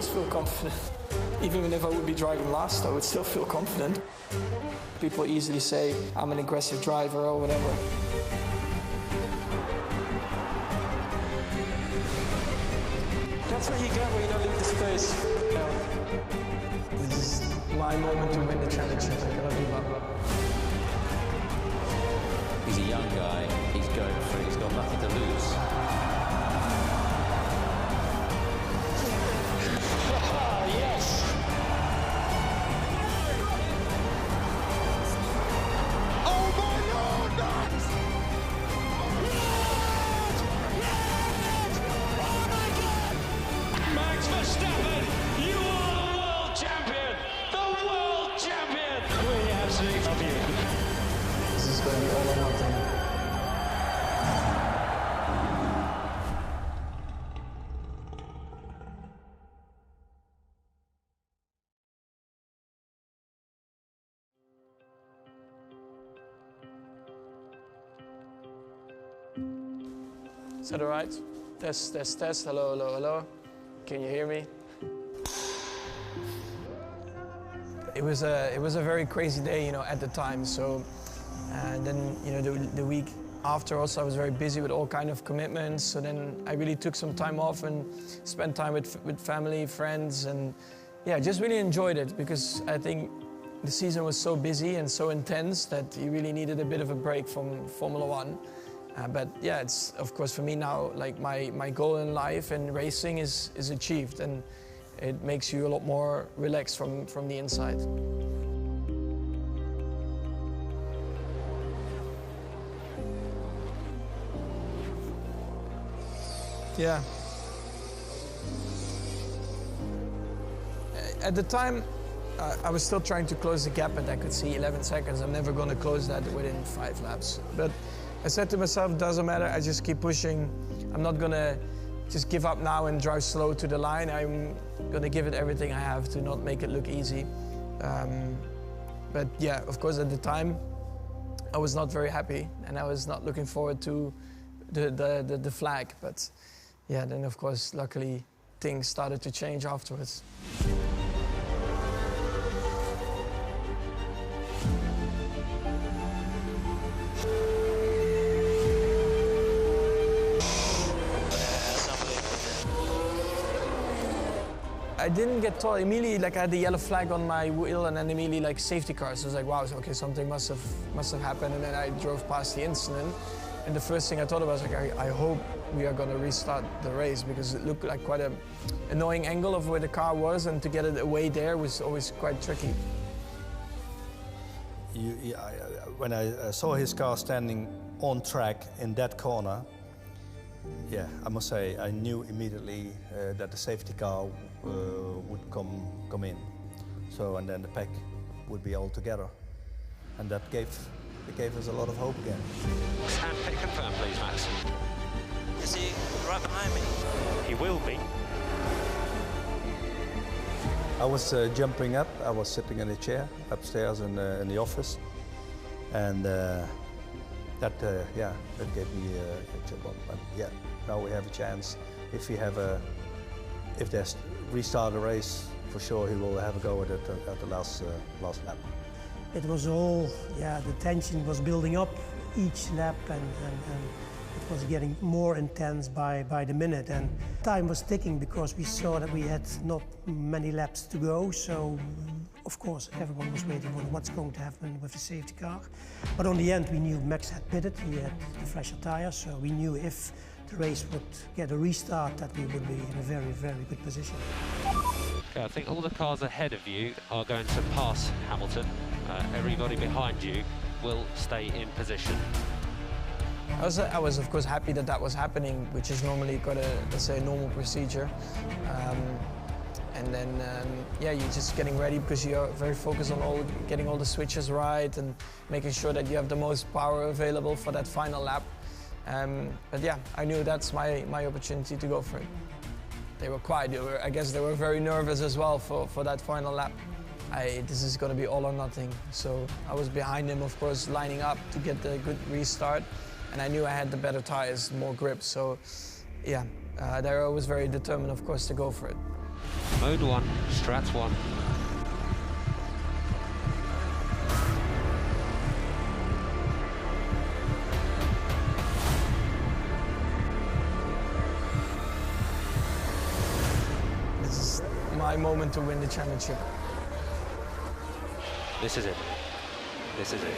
always feel confident. Even if I would be driving last, I would still feel confident. People easily say I'm an aggressive driver or whatever. That's what you get when you don't leave the space. This is my moment to win the championship. I cannot give up. He's a young guy. He's going for it. He's got nothing to lose. Yes! Oh my Lord! Yes! Oh my God! Max Verstappen, you are the world champion! The world champion! We absolutely love you. This is going to be all or nothing. Is that all right? Test, test, test. Hello, hello, hello. Can you hear me? It was a very crazy day, you know, at the time. So, and then, you know, the week after also I was very busy with all kind of commitments. So then I really took some time off and spent time with family, friends, and yeah, just really enjoyed it because I think the season was so busy and so intense that you really needed a bit of a break from Formula One. But yeah, it's of course for me now, like my goal in life and racing is achieved, and it makes you a lot more relaxed from the inside. Yeah. At the time, I was still trying to close the gap, and I could see 11 seconds. I'm never going to close that within 5 laps. But I said to myself, doesn't matter, I just keep pushing. I'm not going to just give up now and drive slow to the line. I'm going to give it everything I have to not make it look easy. But yeah, of course, at the time, I was not very happy, and I was not looking forward to the flag. But yeah, then of course, luckily, things started to change afterwards. I didn't get told immediately. Like I had the yellow flag on my wheel, and then immediately like safety cars. So I was like, wow, okay, something must have happened. And then I drove past the incident, and the first thing I thought about was like, I hope we are going to restart the race, because it looked like quite an annoying angle of where the car was, and to get it away there was always quite tricky. When I saw his car standing on track in that corner, yeah, I must say I knew immediately that the safety car would come in. So, and then the pack would be all together, and that gave us a lot of hope again. Stand pick confirm, please, Max. Is he right behind me? He will be. I was jumping up. I was sitting in a chair upstairs in the office, and that gave me a job up. And yeah, now we have a chance. If they restart the race, for sure he will have a go at it at the last lap. It was all, the tension was building up each lap, and it was getting more intense by the minute. And time was ticking because we saw that we had not many laps to go. So, of course, everyone was waiting on what's going to happen with the safety car. But on the end, we knew Max had pitted. He had the fresher tires, so we knew if the race would get a restart, that we would be in a very, very good position. Okay, I think all the cars ahead of you are going to pass Hamilton. Everybody behind you will stay in position. I was of course happy that was happening, which is normally quite let's say, a normal procedure. And then, you're just getting ready because you're very focused on getting all the switches right and making sure that you have the most power available for that final lap. But yeah, I knew that's my opportunity to go for it. They were quiet. I guess they were very nervous as well for that final lap. This is going to be all or nothing. So I was behind him, of course, lining up to get the good restart. And I knew I had the better tires, more grip. So yeah, they were always very determined, of course, to go for it. Mode 1, Strat 1. This is my moment to win the championship. This is it. This is it.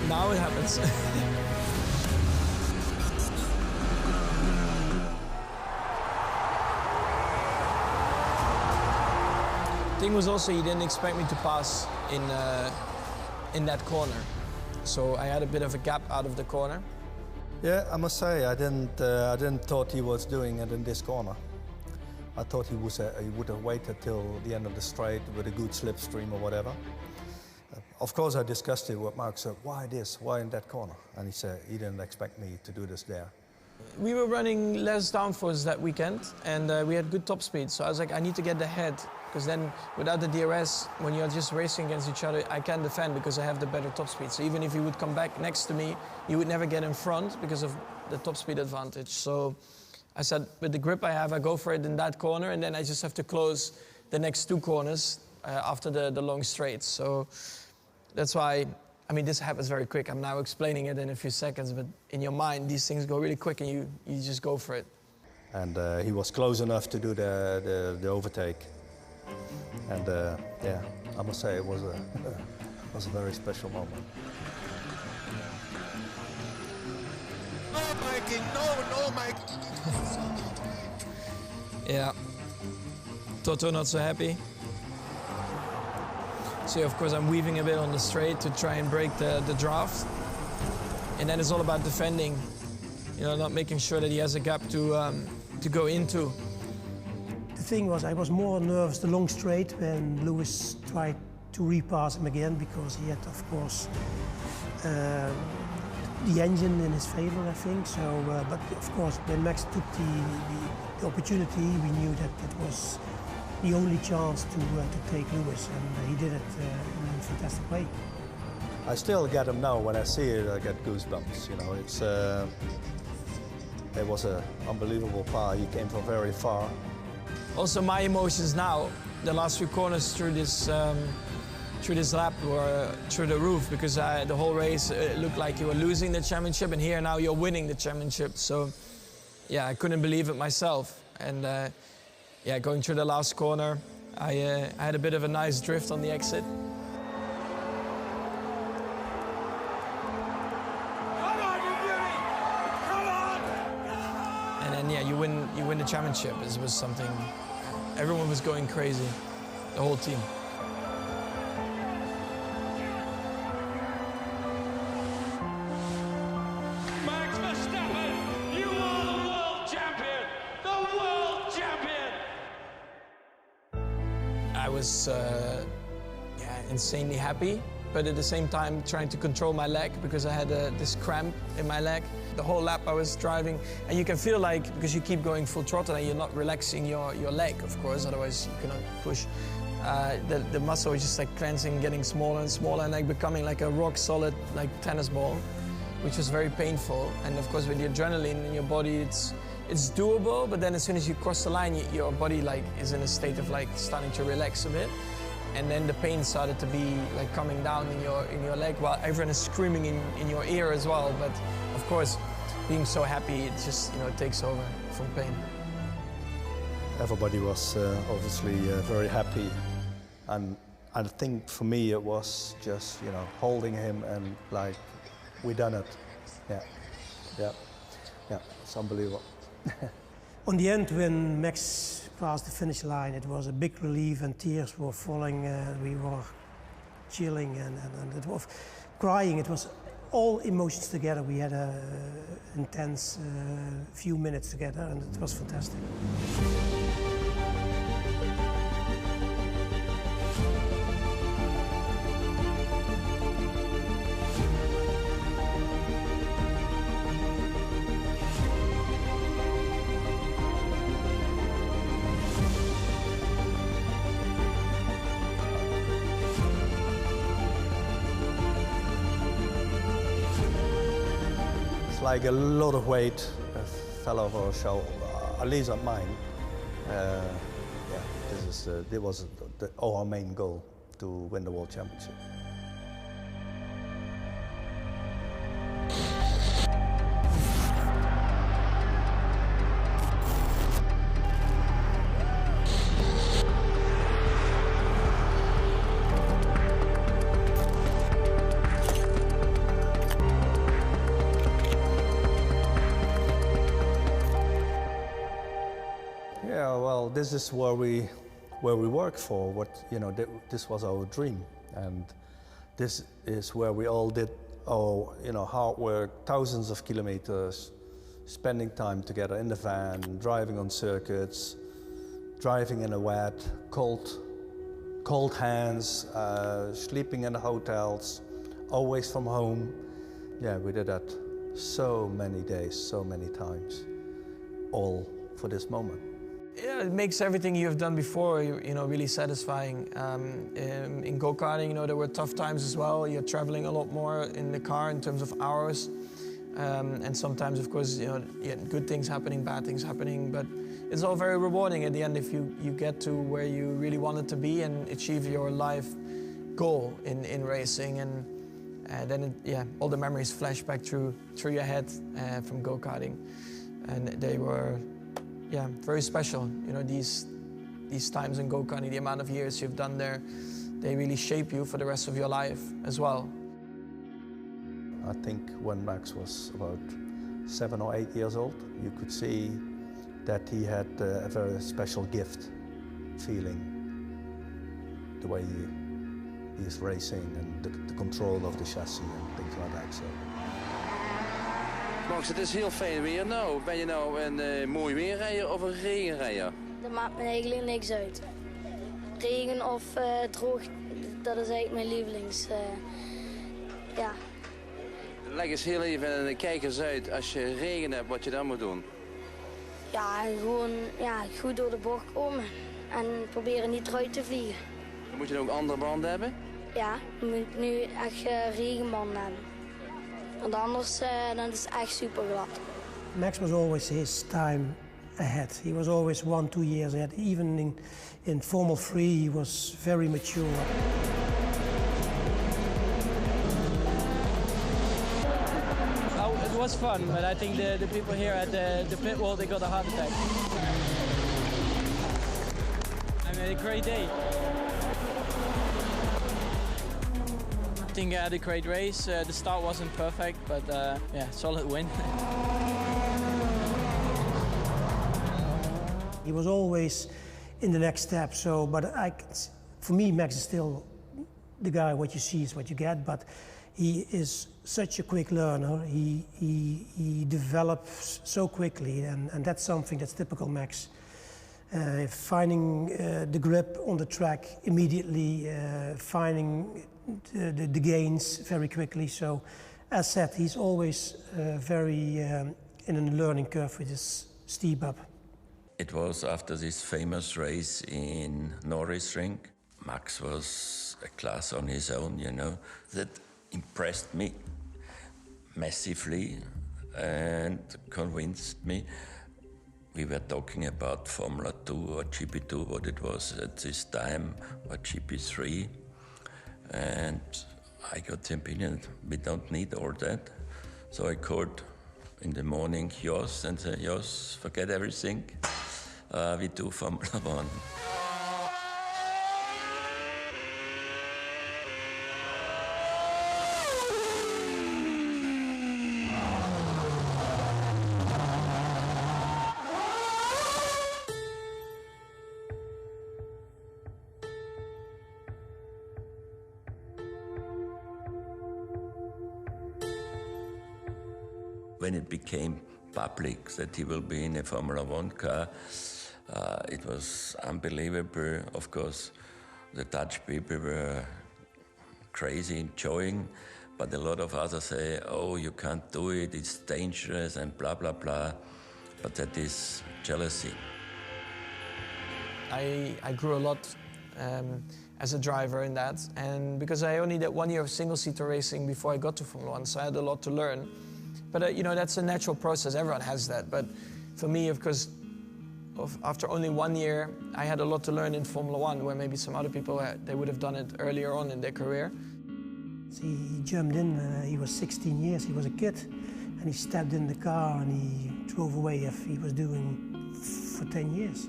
Now it happens. Thing was also he didn't expect me to pass in that corner, so I had a bit of a gap out of the corner. Yeah, I must say I didn't thought he was doing it in this corner. I thought he would have waited till the end of the straight with a good slipstream or whatever. Of course, I discussed it with Mark. Said, "Why this? Why in that corner?" And he said he didn't expect me to do this there. We were running less downforce that weekend, and we had good top speed. So I was like, I need to get the head, because then without the DRS, when you're just racing against each other, I can defend because I have the better top speed. So even if he would come back next to me, he would never get in front because of the top speed advantage. So I said, with the grip I have, I go for it in that corner, and then I just have to close the next two corners after the long straights. So that's why, I mean, this happens very quick. I'm now explaining it in a few seconds, but in your mind, these things go really quick and you just go for it. And he was close enough to do the overtake. And yeah, I must say it was a very special moment. No, Mikey, no, Mikey. Yeah. Toto not so happy. So of course I'm weaving a bit on the straight to try and break the draft. And then it's all about defending, you know, not making sure that he has a gap to go into. The thing was, I was more nervous the long straight when Lewis tried to repass him again, because he had, of course, the engine in his favor, I think. So, but of course, when Max took the opportunity, we knew that it was the only chance to take Lewis, and he did it in a fantastic way. I still get him now. When I see it, I get goosebumps. You know, it was an unbelievable par. He came from very far. Also, my emotions now, the last few corners through this lap were through the roof, because the whole race it looked like you were losing the championship, and here now you're winning the championship. So, yeah, I couldn't believe it myself. And yeah, going through the last corner, I had a bit of a nice drift on the exit. Come on, you beauty! Come on! And then yeah, you win the championship. It was something. Everyone was going crazy, the whole team. Max Verstappen, you are the world champion! The world champion! I was insanely happy, but at the same time trying to control my leg, because I had this cramp in my leg. The whole lap I was driving, and you can feel like, because you keep going full throttle and you're not relaxing your leg, of course, otherwise you cannot push. The muscle is just like cleansing, getting smaller and smaller, and like becoming like a rock solid like tennis ball, which was very painful. And of course with the adrenaline in your body, it's doable, but then as soon as you cross the line, your body like is in a state of like starting to relax a bit. And then the pain started to be like coming down in your leg, while everyone is screaming in your ear as well. But of course, being so happy, it just, you know, it takes over from pain. Everybody was obviously very happy, and I think for me it was just, you know, holding him and like, we done it. Yeah, it's unbelievable. On the end, when Max passed the finish line, it was a big relief, and tears were falling. We were chilling and it was crying. It was all emotions together. We had an intense few minutes together, and it was fantastic. like a lot of weight fell off our shoulder, at least on mine. Yeah, this was our main goal, to win the World Championship. Yeah, well, this is where we work for. This was our dream, and this is where we all did our hard work, thousands of kilometers, spending time together in the van, driving on circuits, driving in the wet, cold hands, sleeping in the hotels, always from home. Yeah, we did that so many days, so many times, all for this moment. Yeah, it makes everything you've done before, really satisfying. In go-karting, there were tough times as well. You're traveling a lot more in the car in terms of hours. And sometimes, of course, good things happening, bad things happening, but it's all very rewarding at the end if you get to where you really wanted to be and achieve your life goal in racing. And then, all the memories flash back through your head from go-karting. And they were, very special. These times in go-karting, the amount of years you've done there, they really shape you for the rest of your life as well. I think when Max was about 7 or 8 years old, you could see that he had a very special gift, feeling the way he is racing and the control of the chassis and things like that. So. Max, het is heel fijn weer nou. Ben je nou een mooi weerrijder of een regenrijder? Dat maakt me eigenlijk niks uit. Regen of droog, dat is eigenlijk mijn lievelings. Ja. Leg eens heel even aan de kijkers uit, als je regen hebt, wat je dan moet doen. Ja, gewoon goed door de bocht komen en proberen niet eruit te vliegen. Moet je dan ook andere banden hebben? Ja, je moet nu echt regenbanden hebben. Want anders dan is het echt super glad. Max was always his time ahead. He was always 1-2 years ahead. Even in Formula 3, he was very mature. It was fun, but I think the people here at the pit wall, they got a heart attack. I had a great day. I think I had a great race. The start wasn't perfect, but solid win. He was always in the next step. For me, Max is still the guy. What you see is what you get. But he is such a quick learner. He develops so quickly, and that's something that's typical Max. Finding the grip on the track immediately, finding the gains very quickly. So, as said, he's always very in a learning curve with his steep up. It was after this famous race in Norrisring. Max was a class on his own, that impressed me massively and convinced me. We were talking about Formula 2 or GP2, what it was at this time, or GP3. And I got the opinion, we don't need all that. So I called in the morning Jos and said, Jos, forget everything. We do Formula 1. When it became public that he will be in a Formula 1 car, it was unbelievable. Of course, the Dutch people were crazy enjoying, but a lot of others say, oh, you can't do it, it's dangerous and blah, blah, blah. But that is jealousy. I grew a lot as a driver in that, and because I only did 1 year of single-seater racing before I got to Formula 1, so I had a lot to learn. But you know, that's a natural process. Everyone has that. But for me, of course, after only 1 year, I had a lot to learn in Formula One, where maybe some other people, they would have done it earlier on in their career. He jumped in, he was 16 years, he was a kid, and he stepped in the car and he drove away if he was doing for 10 years.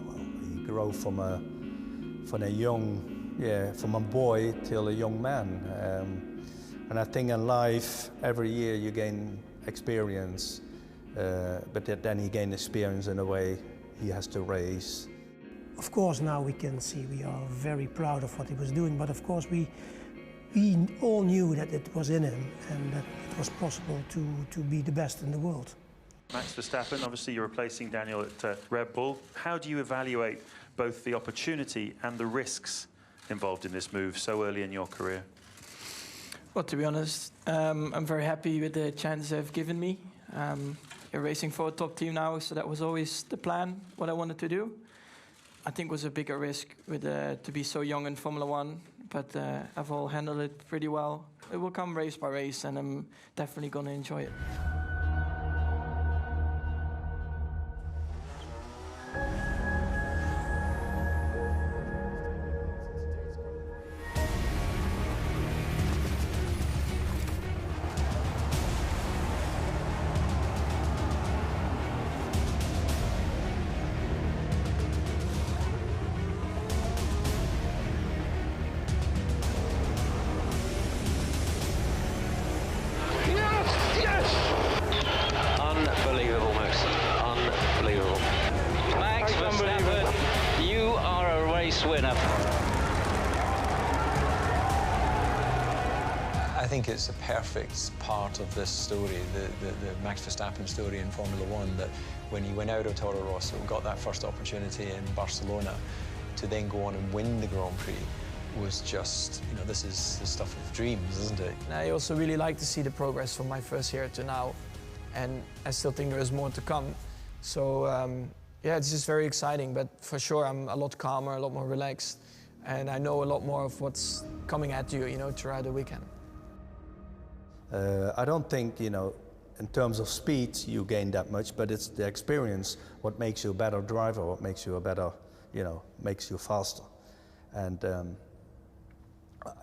Well, he grew from a boy till a young man. And I think in life, every year you gain experience, but then he gained experience in a way he has to race. Of course, now we can see we are very proud of what he was doing, but of course we all knew that it was in him and that it was possible to be the best in the world. Max Verstappen, obviously you're replacing Daniel at Red Bull. How do you evaluate both the opportunity and the risks involved in this move so early in your career? Well, to be honest, I'm very happy with the chance they've given me. You're racing for a top team now, so that was always the plan, what I wanted to do. I think it was a bigger risk to be so young in Formula One, but I've all handled it pretty well. It will come race by race, and I'm definitely going to enjoy it. Unbelievable, Max. Unbelievable. Max Verstappen, you are a race winner. I think it's a perfect part of this story, the Max Verstappen story in Formula One, that when he went out of Toro Rosso, got that first opportunity in Barcelona, to then go on and win the Grand Prix was just, you know, this is the stuff of dreams, isn't it? I also really like to see the progress from my first year to now, and I still think there is more to come. So yeah, it's just very exciting, but for sure I'm a lot calmer, a lot more relaxed, and I know a lot more of what's coming at you, you know, throughout the weekend. I don't think, you know, in terms of speed you gain that much, but it's the experience what makes you a better driver, what makes you a better, you know, makes you faster. And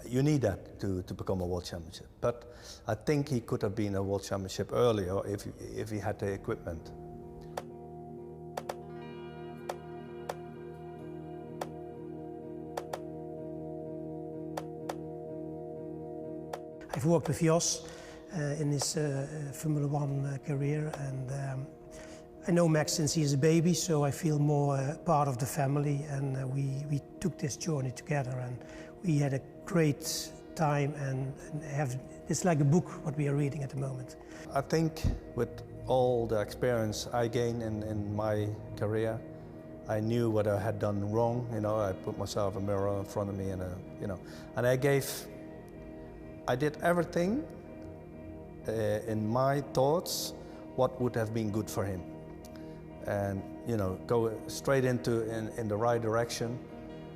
you need that to become a world championship. But I think he could have been a world championship earlier if he had the equipment. I've worked with Jos in his Formula One career, and I know Max since he's a baby, so I feel more part of the family, and we took this journey together, and we had a great time, and it's like a book what we are reading at the moment. I think with all the experience I gained in my career, I knew what I had done wrong. You know, I put myself a mirror in front of me, and you know, and I did everything in my thoughts what would have been good for him, and you know, go straight in the right direction.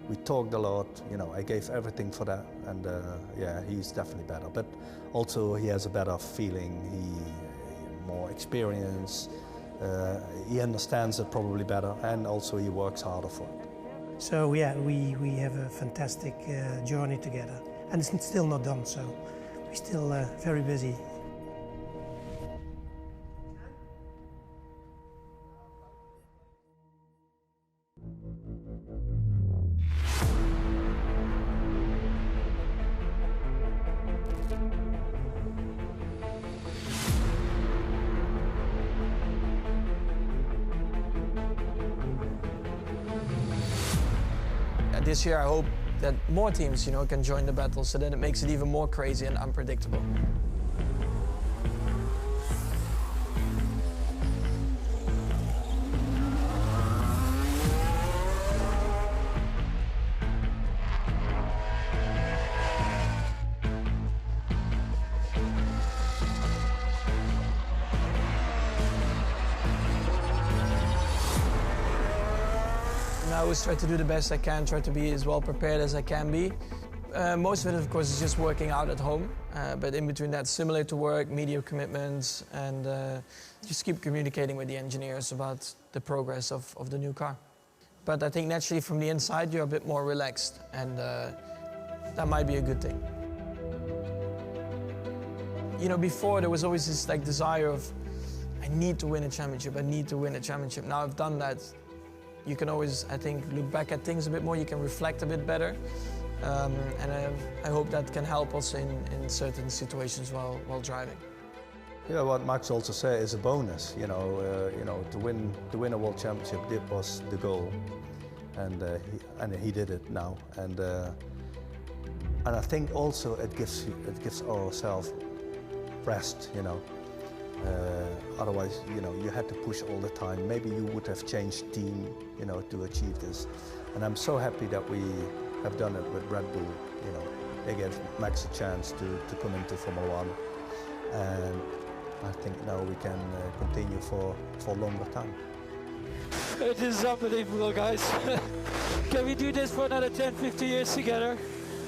We talked a lot, you know, I gave everything for that, and yeah, he's definitely better. But also he has a better feeling, more experience, he understands it probably better, and also he works harder for it. So yeah, we have a fantastic journey together, and it's still not done, so we're still very busy. This year I hope that more teams, you know, can join the battle, so that it makes it even more crazy and unpredictable. I always try to do the best I can, try to be as well prepared as I can be. Most of it, of course, is just working out at home. But in between that, simulator work, media commitments, and just keep communicating with the engineers about the progress of the new car. But I think naturally from the inside you're a bit more relaxed, and that might be a good thing. You know, before there was always this like desire of, I need to win a championship, I need to win a championship. Now I've done that. You can always, I think, look back at things a bit more, you can reflect a bit better. And I hope that can help also in certain situations while driving. Yeah, what Max also said is a bonus. You know, to win a world championship, that was the goal, and he did it now. And I think also it gives ourselves rest. You know, otherwise, you know, you had to push all the time. Maybe you would have changed team, you know, to achieve this. And I'm so happy that we have done it with Red Bull. You know, they gave Max a chance to come into Formula One, and I think now we can continue for a longer time. It is unbelievable, guys. Can we do this for another 10, 50 years together?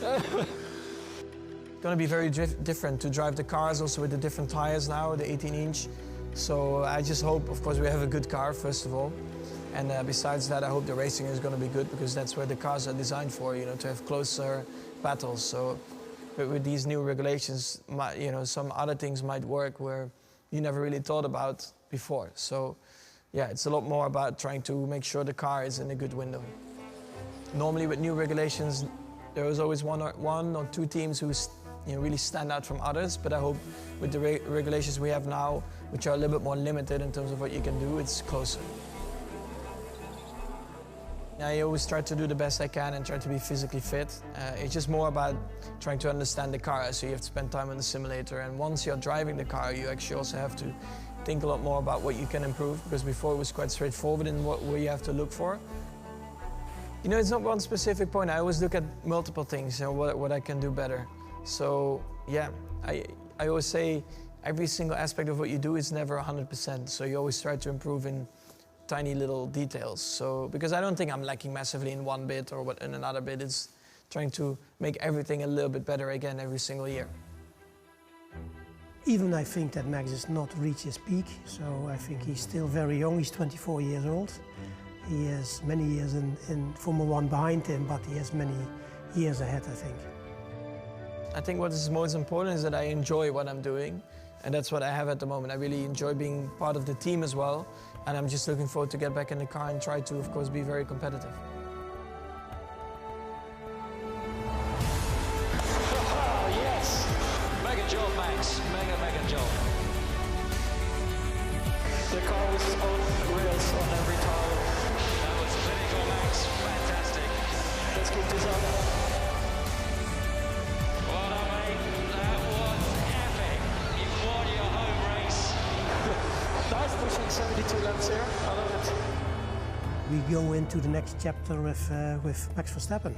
It's going to be very different to drive the cars, also with the different tires now, the 18-inch. So I just hope, of course, we have a good car, first of all. And besides that, I hope the racing is going to be good, because that's where the cars are designed for, you know, to have closer battles. So with these new regulations, you know, some other things might work where you never really thought about before. So yeah, it's a lot more about trying to make sure the car is in a good window. Normally with new regulations, there is always one or two teams who really stand out from others, but I hope with the regulations we have now, which are a little bit more limited in terms of what you can do, it's closer. I always try to do the best I can and try to be physically fit. It's just more about trying to understand the car, so you have to spend time on the simulator, and once you're driving the car, you actually also have to think a lot more about what you can improve, because before it was quite straightforward in where you have to look for. You know, it's not one specific point. I always look at multiple things, you know, what I can do better. So yeah, I always say every single aspect of what you do is never 100%, so you always try to improve in tiny little details. So, because I don't think I'm lacking massively in one bit or in another bit. It's trying to make everything a little bit better again every single year. Even I think that Max has not reached his peak, so I think he's still very young. He's 24 years old. He has many years in Formula One behind him, but he has many years ahead, I think. I think what is most important is that I enjoy what I'm doing, and that's what I have at the moment. I really enjoy being part of the team as well, and I'm just looking forward to get back in the car and try to, of course, be very competitive. Yes! Mega job, Max. Mega job. The car was on rails on every tire. That was clinical, Max. Fantastic. Let's keep this up. Well done, mate. That was epic. You won your home race. Nice pushing 72 laps here. I love it. We go into the next chapter with Max Verstappen.